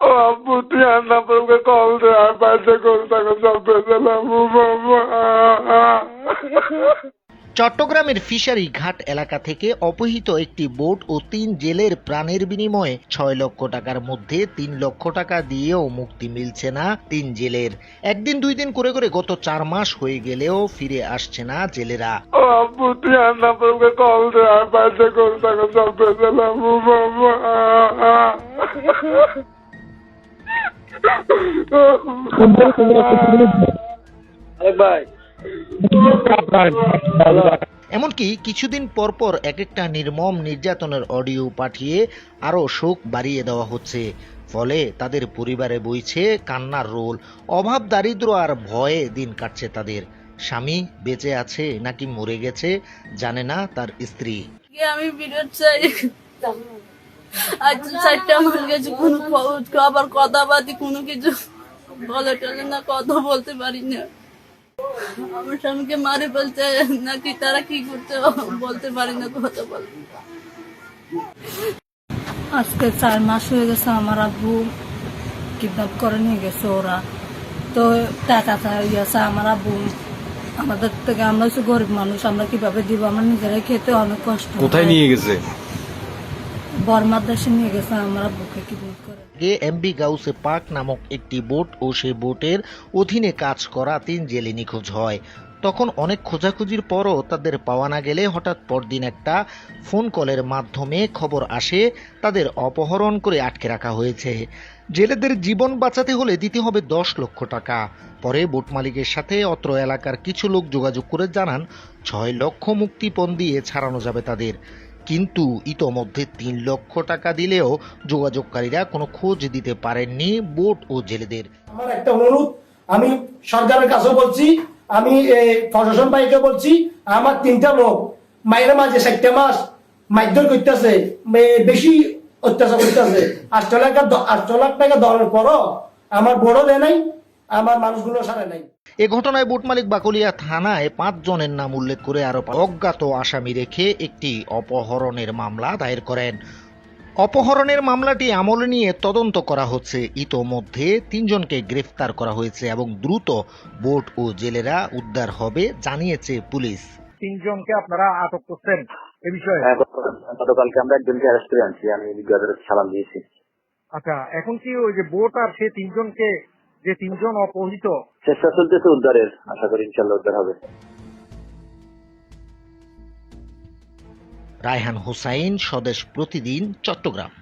ও আব্বু তুই আন্না পড়বে কল দে আর বাইরে করে তাকে সব বেঁচে বাবা। চট্টগ্রামের ফিশারি ঘাট এলাকা থেকে অপহৃত একটি বোট ও ৩ জেলের প্রাণের বিনিময়ে ৬ লক্ষ টাকার মধ্যে ৩ লক্ষ টাকা দিয়েও মুক্তি মিলছে না ৩ জেলের। একদিন ২ দিন করে করে গত ৪ মাস হয়ে গেলেও ফিরে আসছে না জেলেরা। ও আব্বু তুই আন্না পড়বে কল দে আর বাইরে করে তাকে সব বেঁচে বাবা। ভাই এমনকি কিছুদিন পর পর এক একটা নির্মম নির্যাতনের অডিও পাঠিয়ে আরও শোক বাড়িয়ে দেওয়া হচ্ছে। ফলে তাদের পরিবারে বইছে কান্নার রোল। অভাব দারিদ্র আর ভয়ে দিন কাটছে তাদের। স্বামী বেঁচে আছে নাকি মরে গেছে জানে না তার স্ত্রী। আমি বিরত চাই, আজ 4টা মাস গেছে, কোনো আবার কথাবার্তি কোনো কিছু বলে টলে না, কথা বলতে পারি না। আমার স্বামীকে মারে বলছে নাকি তারা কি করছে বলতে পারি না, কথা বল। আজকে 4 মাস হয়ে গেছে আমার আব্বু কিডন্যাপ করে নিয়ে গেছে ওরা। তো টাকা চাইছে আমার আব্বু আমাদের থেকে। আমরা হচ্ছে গরিব মানুষ, আমরা কিভাবে দিব? আমরা নিজেরাই খেতে অনেক কষ্ট। কোথায় নিয়ে গেছে? বর্মার দেশে নিয়ে গেছে আমার আব্বুকে কিডন্যাপ করে। এমবি গাউসে পাক নামক একটি বোট ও সেই বোটের অধীনে কাজ করা ৩ জেলে নিখোঁজ হয়। তখন অনেক খোঁজাখুঁজির পরও তাদের পাওয়া না গেলে হঠাৎ পরদিন একটা ফোন কলের মাধ্যমে খবর আসে তাদের অপহরণ করে আটকে রাখা হয়েছে। জেলেদের জীবন বাঁচাতে হলে দিতে হবে ১০ লক্ষ টাকা। পরে বোট মালিকের সাথে অত্র এলাকার কিছু লোক যোগাযোগ করে জানান ৬ লক্ষ মুক্তিপণ দিয়ে ছাড়ানো যাবে তাদের। কিন্তু ইতোমধ্যে ৩ লক্ষ টাকা দিলেও যোগাযোগকারীরা কোনো খোঁজ দিতে পারেননি বোট ও জেলেদের। আমার একটা অনুরোধ, আমি সরকারের কাছে বলছি, আমি প্রশাসন ভাইকে বলছি, আমার 3টা লোক মায়ের মাঝে 4টা মাস মারধর করতেছে, বেশি অত্যাচার করতেছে। 8 লাখ টাকা দেওয়ার পরও আমার বড় দেয় নাই, আমার মানুষগুলো সারে নাই। এ ঘটনায় বোট মালিক বাকলিয়া থানায় 5 জনের নাম উল্লেখ করে আরো অজ্ঞাত আসামি রেখে একটি অপহরণের মামলা দায়ের করেন। অপহরণের মামলাটি আমলে নিয়ে তদন্ত করা হচ্ছে। ইতোমধ্যে 3 জনকে গ্রেফতার করা হয়েছে এবং দ্রুত বোট ও জেলেরা উদ্ধার হবে জানিয়েছে পুলিশ। 3 জনকে আপনারা আটক করছেন এ বিষয়ে? গতকালকে আমরা একজনকে অ্যারেস্ট করে আনছি, আমি বিজ্ঞাপনের সালাম দিয়েছি। আচ্ছা, এখন কি ওই যে বোট আর সে 3 জনকে, যে 3 জন অপহৃত, চেষ্টা চলতেছে উদ্ধারের, আশা করি ইনশাল্লাহ উদ্ধার হবে। রায়হান হোসাইন, স্বদেশ প্রতিদিন, চট্টগ্রাম।